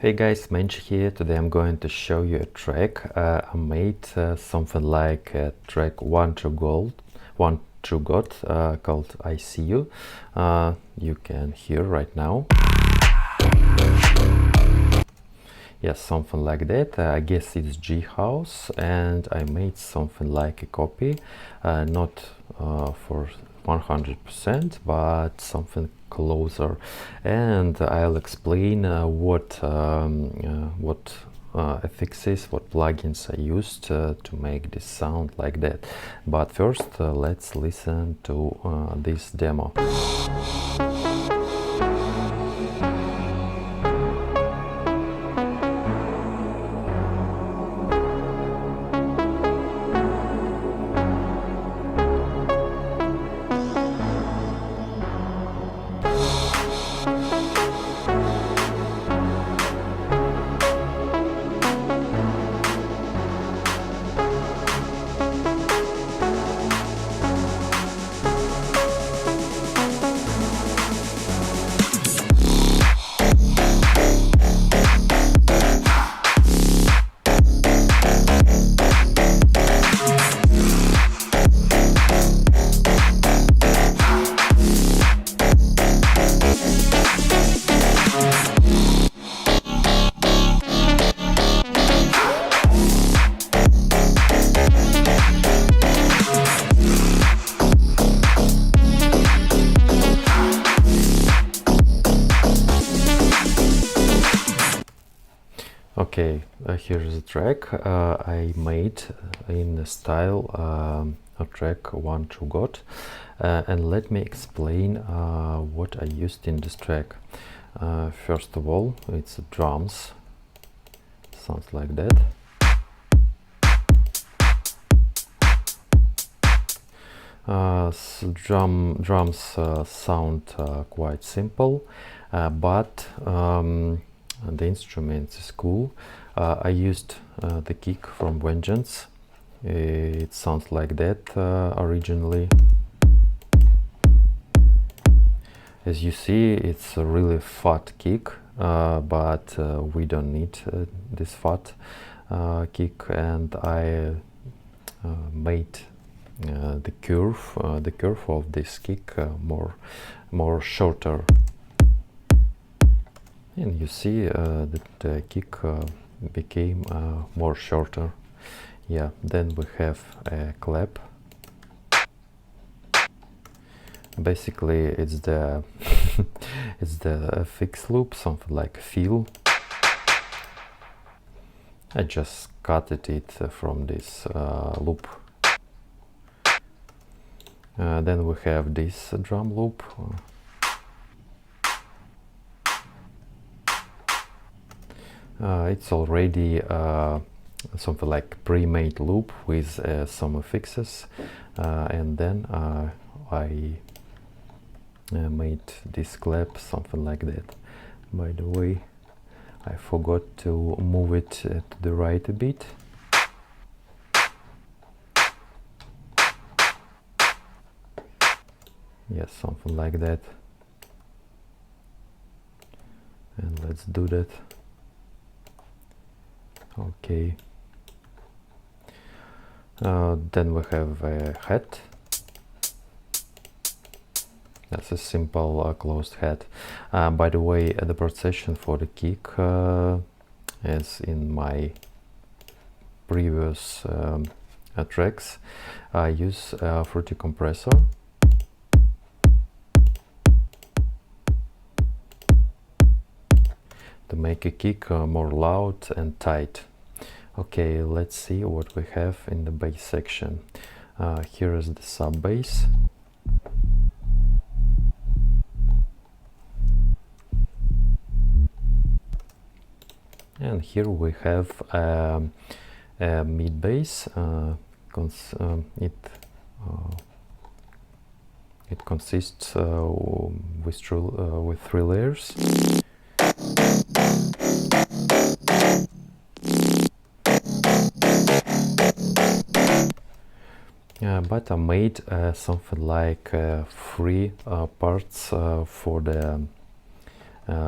Hey guys, Mensch here. Today I'm going to show you a track. I made something like a track One True God called I See You. You can hear right now. Yes, something like that. I guess it's G house, and I made something like a copy, not for 100%, but something closer. And I'll explain what affixes, what plugins I used to make this sound like that. But first, let's listen to this demo. Okay, here's the track I made in the style of track One True God, and let me explain what I used in this track. First of all, it's drums, sounds like that. Drums sound quite simple, but the instrument is cool. I used the kick from Vengeance. It sounds like that originally. As you see, it's a really fat kick, but we don't need this fat kick, and I made the curve of this kick more shorter. And you see that the kick became more shorter. Yeah, then we have a clap. Basically, it's the it's the fix loop, something like fill. I just cut it from this loop. Then we have this drum loop. It's already something like pre-made loop with some affixes, and then I made this clap, something like that. By the way, I forgot to move it to the right a bit. Yes, something like that. And let's do that. Okay. Then we have a hat. That's a simple closed hat. By the way, the procession for the kick, as in my previous tracks, I use a fruity compressor. To make a kick more loud and tight. Okay, let's see what we have in the bass section. Here is the sub bass. And here we have a mid bass. It consists with three layers. But I made something like 3 parts for the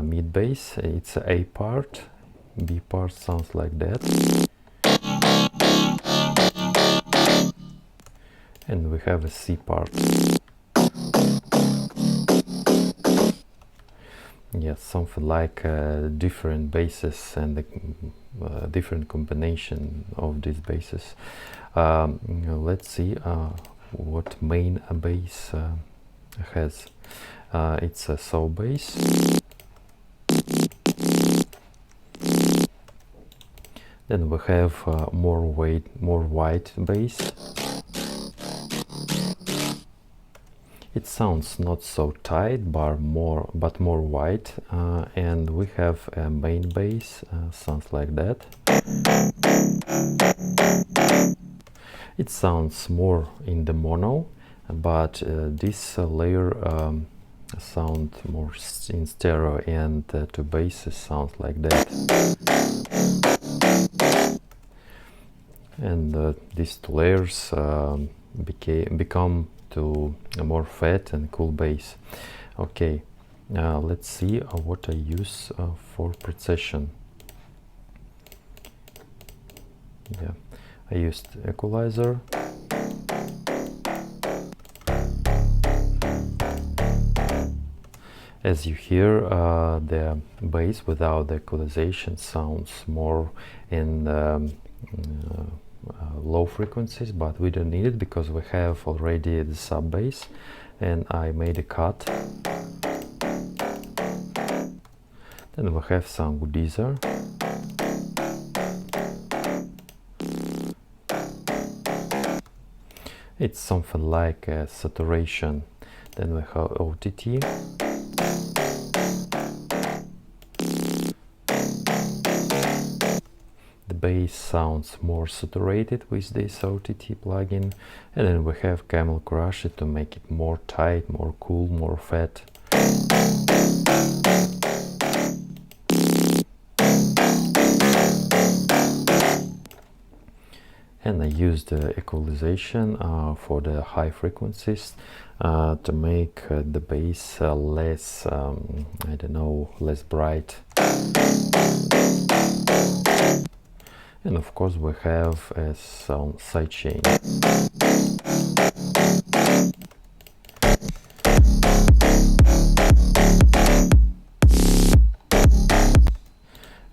mid bass. It's a part B part sounds like that. And we have a C part. Yes, something like different basses and the different combination of these basses. Let's see what main bass has. It's a saw bass. Then we have more wide bass. It sounds not so tight, but more wide, and we have a main bass, sounds like that. It sounds more in the mono, but this layer sound more in stereo, and two basses sounds like that. And these two layers become to a more fat and cool bass. Okay, let's see what I use for precision. Yeah, I used equalizer. As you hear, the bass without the equalization sounds more in low frequencies, but we don't need it because we have already the sub bass, and I made a cut. Then we have some woodizer. It's something like a saturation. Then we have OTT. Bass sounds more saturated with this OTT plugin, and then we have Camel Crush to make it more tight, more cool, more fat. And I used the equalization for the high frequencies to make the bass less, I don't know, less bright. And of course we have a sound sidechain.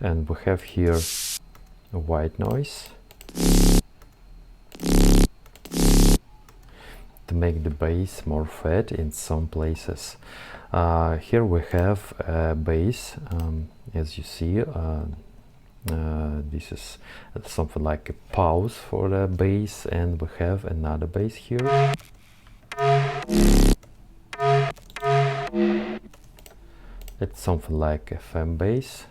And we have here a white noise to make the bass more fat in some places. Here we have a bass, as you see. This is something like a pause for the bass, and we have another bass here. It's something like FM bass.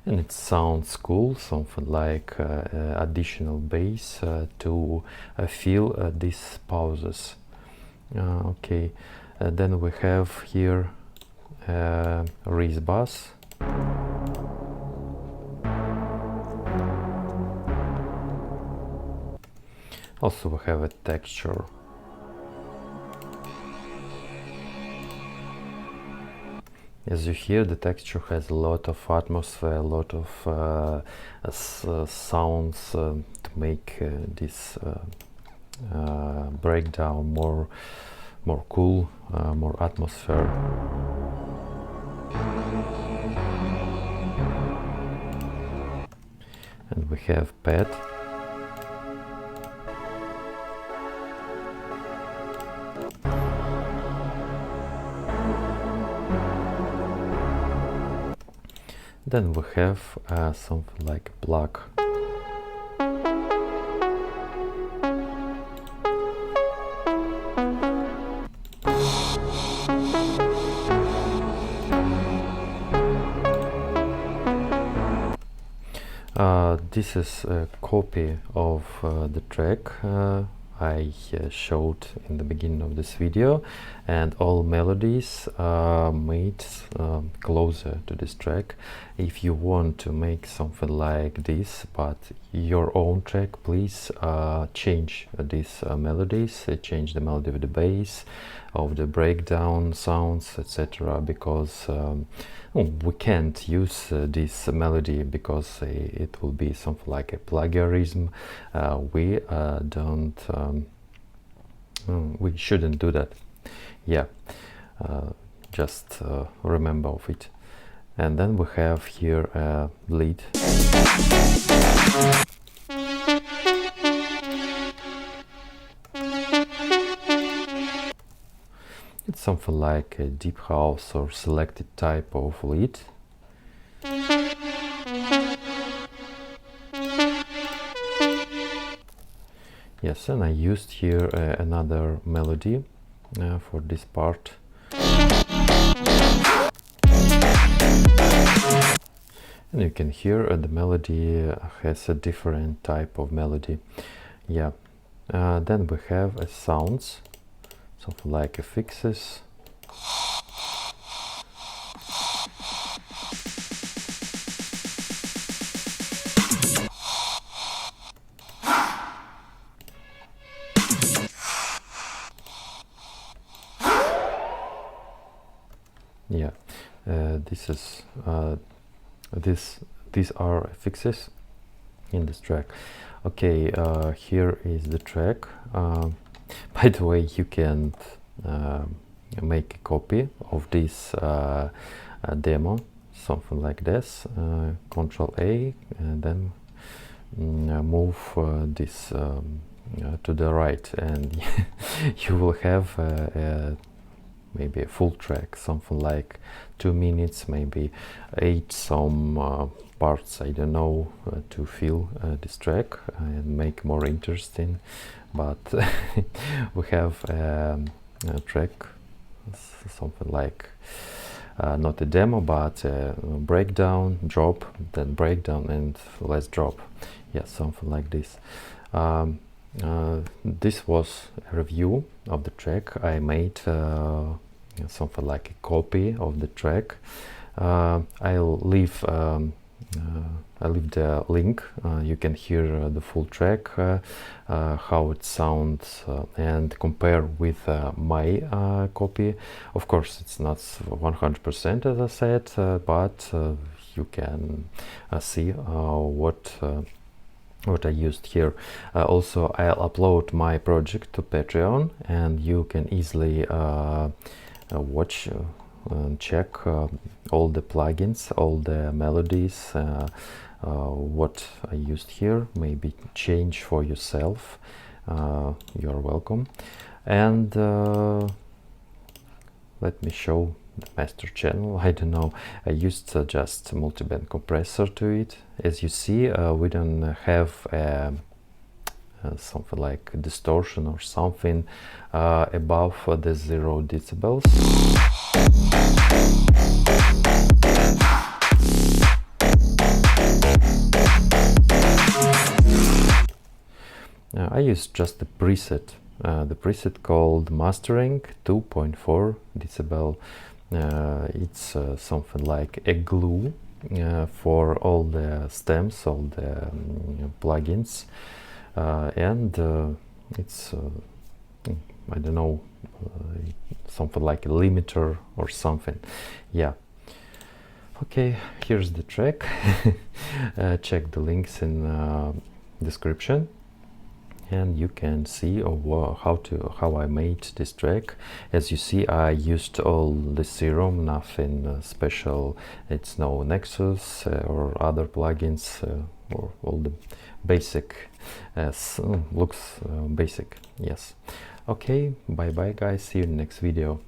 And it sounds cool, something like additional bass to fill these pauses. Okay, then we have here raise bass. Also we have a texture. As you hear, the texture has a lot of atmosphere, a lot of sounds to make this breakdown more cool, more atmosphere. And we have pad. Then we have something like a plug. This is a copy of the track I showed in the beginning of this video, and all melodies are made closer to this track. If you want to make something like this but your own track, please change these melodies, change the melody of the bass, of the breakdown sounds, etc., because we can't use this melody because it will be something like a plagiarism. We don't we shouldn't do that. Yeah, just remember of it. And then we have here a lead. It's something like a deep house or selected type of lead. Yes, and I used here another melody for this part. And you can hear the melody has a different type of melody. Yeah. Then we have sounds, something like affixes. Yeah, these are affixes in this track. Okay, here is the track. By the way, you can make a copy of this demo, something like this. Control A, and then move this to the right, and you will have maybe a full track, something like 2 minutes, maybe 8 some parts, I don't know, to fill this track and make more interesting. But we have a track, something like not a demo but a breakdown, drop, then breakdown and less drop. Yeah, something like this. This was a review of the track. I made something like a copy of the track. I'll leave the link. You can hear the full track, how it sounds, and compare with my copy. Of course, it's not 100% as I said, but you can see what I used here. Also, I'll upload my project to Patreon, and you can easily watch and check all the plugins, all the melodies, what I used here. Maybe change for yourself. You're welcome. And let me show the master channel. I don't know, I used just multiband compressor to it. As you see, we don't have something like distortion or something above the 0 decibels. I used just the preset called mastering 2.4 decibel. It's something like a glue for all the stems, all the plugins, and it's I don't know, something like a limiter or something. Yeah. Okay, here's the track. Check the links in description, and you can see how I made this track. As you see, I used all the serum, nothing special. It's no Nexus or other plugins, or all the basic, looks basic. Yes. Okay, bye bye guys, see you in the next video.